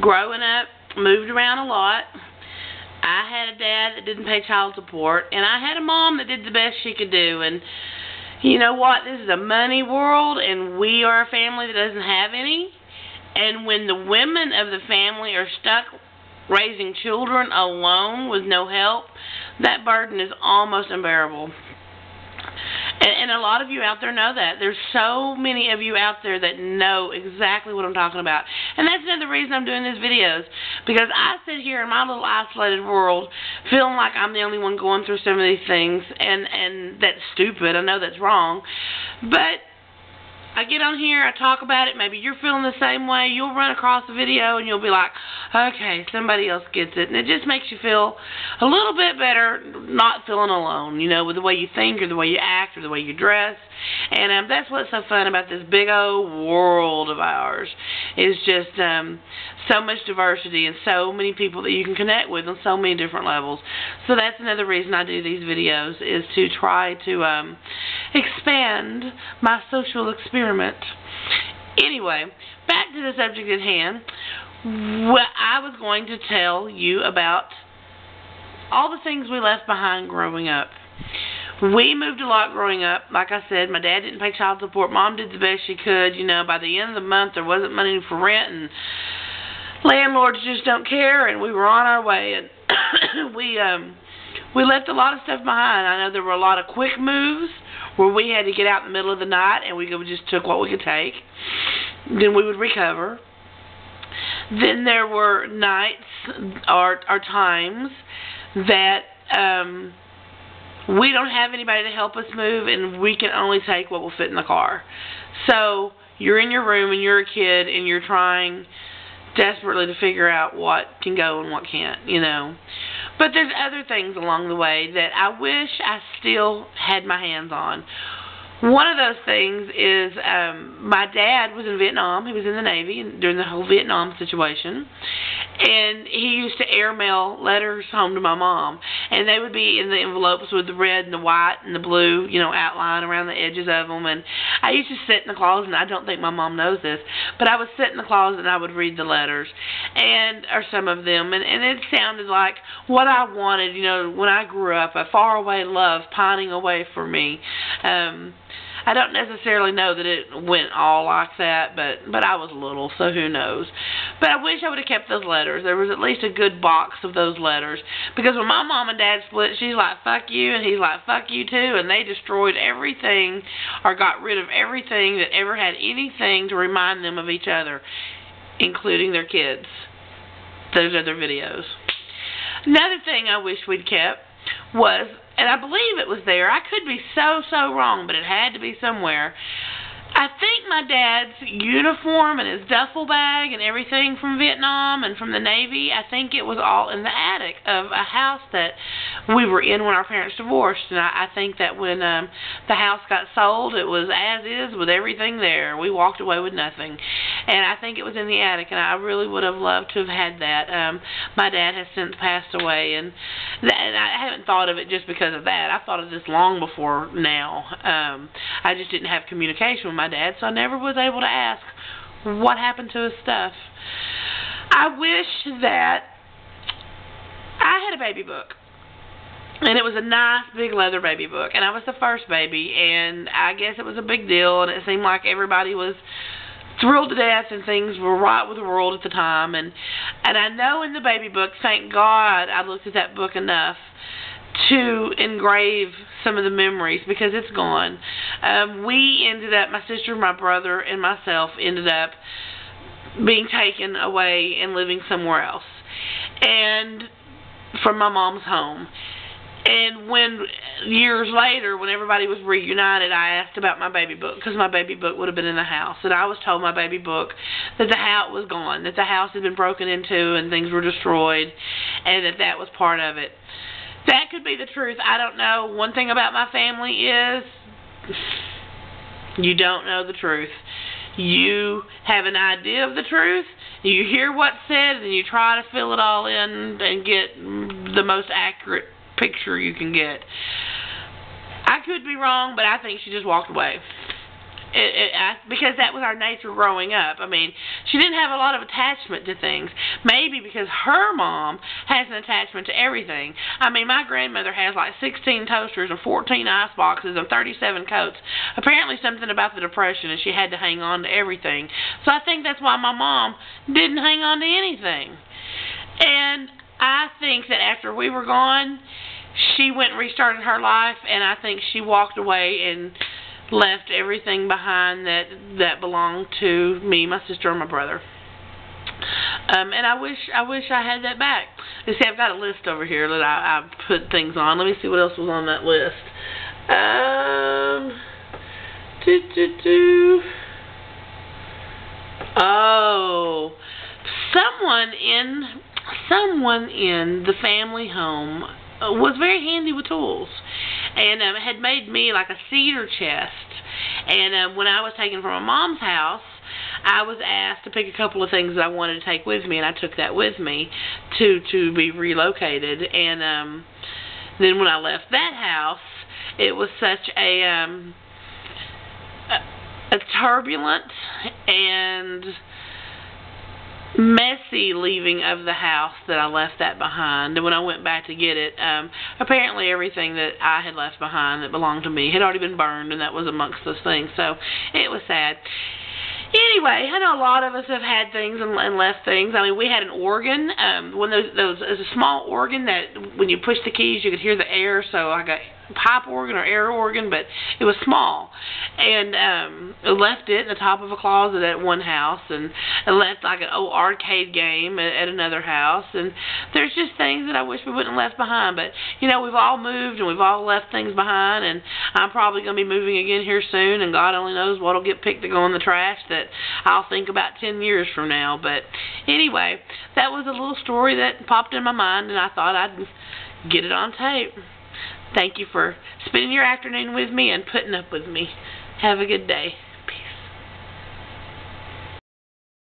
growing up, moved around a lot. I had a dad that didn't pay child support, and I had a mom that did the best she could do. And you know what? This is a money world, and we are a family that doesn't have any. And when the women of the family are stuck raising children alone with no help, that burden is almost unbearable. And a lot of you out there know that. There's so many of you out there that know exactly what I'm talking about. And that's another reason I'm doing these videos. Because I sit here in my little isolated world feeling like I'm the only one going through some of these things. And that's stupid. I know that's wrong. But I get on here, I talk about it, maybe you're feeling the same way, you'll run across a video and you'll be like, okay, somebody else gets it. And it just makes you feel a little bit better not feeling alone, you know, with the way you think or the way you act or the way you dress. And that's what's so fun about this big old world of ours, is just so much diversity and so many people that you can connect with on so many different levels. So that's another reason I do these videos, is to try to expand my social experiment. Anyway, back to the subject at hand. I was going to tell you about all the things we left behind growing up. We moved a lot growing up. Like I said, my dad didn't pay child support. Mom did the best she could. You know, by the end of the month, there wasn't money for rent, and landlords just don't care, and we were on our way. And we left a lot of stuff behind. I know there were a lot of quick moves where we had to get out in the middle of the night, and we just took what we could take. Then we would recover. Then there were nights or times that we don't have anybody to help us move, and we can only take what will fit in the car. So you're in your room, and you're a kid, and you're trying desperately to figure out what can go and what can't, you know. But there's other things along the way that I wish I still had my hands on. One of those things is my dad was in Vietnam. He was in the Navy during the whole Vietnam situation. And he used to airmail letters home to my mom. And they would be in the envelopes with the red and the white and the blue, you know, outline around the edges of them. And I used to sit in the closet, and I don't think my mom knows this, but I would sit in the closet and I would read the letters, or some of them. And it sounded like what I wanted, you know, when I grew up, a faraway love pining away for me. I don't necessarily know that it went all like that, but I was little, so who knows. But I wish I would have kept those letters. There was at least a good box of those letters. Because when my mom and dad split, she's like, fuck you, and he's like, fuck you too, and they destroyed everything or got rid of everything that ever had anything to remind them of each other, including their kids. Those are their videos. Another thing I wish we'd kept was, and I believe it was there, I could be so wrong, but it had to be somewhere. I think my dad's uniform and his duffel bag and everything from Vietnam and from the Navy, I think it was all in the attic of a house that we were in when our parents divorced. And I think that when the house got sold, it was as is with everything there. We walked away with nothing. And I think it was in the attic, and I really would have loved to have had that. My dad has since passed away, and I haven't thought of it just because of that. I thought of this long before now. I just didn't have communication with my dad, so I never was able to ask what happened to his stuff. I wish that I had a baby book. And it was a nice big leather baby book. And I was the first baby, and I guess it was a big deal, and it seemed like everybody was thrilled to death, and things were right with the world at the time. And I know in the baby book, thank God I looked at that book enough to engrave some of the memories, because it's gone. We ended up, my sister, my brother, and myself ended up being taken away and living somewhere else, and from my mom's home. And when, years later, when everybody was reunited, I asked about my baby book, because my baby book would have been in the house. And I was told my baby book that the house was gone, that the house had been broken into and things were destroyed, and that was part of it. That could be the truth. I don't know. One thing about my family is you don't know the truth. You have an idea of the truth, you hear what's said, and you try to fill it all in and get the most accurate picture you can get. I could be wrong, but I think she just walked away. Because that was our nature growing up. I mean, she didn't have a lot of attachment to things. Maybe because her mom has an attachment to everything. I mean, my grandmother has like 16 toasters and 14 ice boxes and 37 coats. Apparently something about the Depression, and she had to hang on to everything. So I think that's why my mom didn't hang on to anything. And I think that after we were gone, she went and restarted her life, and I think she walked away and left everything behind that belonged to me, my sister, and my brother. And I wish I had that back. You see, I've got a list over here that I put things on. Let me see what else was on that list. Oh, someone in the family home was very handy with tools, and had made me like a cedar chest. And when I was taken from my mom's house, I was asked to pick a couple of things that I wanted to take with me, and I took that with me to be relocated. And then when I left that house, it was such a turbulent and messy leaving of the house that I left that behind. And when I went back to get it, apparently everything that I had left behind that belonged to me had already been burned, and that was amongst those things. So it was sad. Anyway, I know a lot of us have had things and left things. I mean, we had an organ. One of those, it was a small organ that when you push the keys, you could hear the air. So I got pipe organ or air organ, but it was small. And I left it in the top of a closet at one house, and I left like an old arcade game at another house. And there's just things that I wish we wouldn't have left behind. But, you know, we've all moved and we've all left things behind, and I'm probably going to be moving again here soon, and God only knows what will get picked to go in the trash that I'll think about 10 years from now. But anyway, that was a little story that popped in my mind, and I thought I'd get it on tape. Thank you for spending your afternoon with me and putting up with me. Have a good day.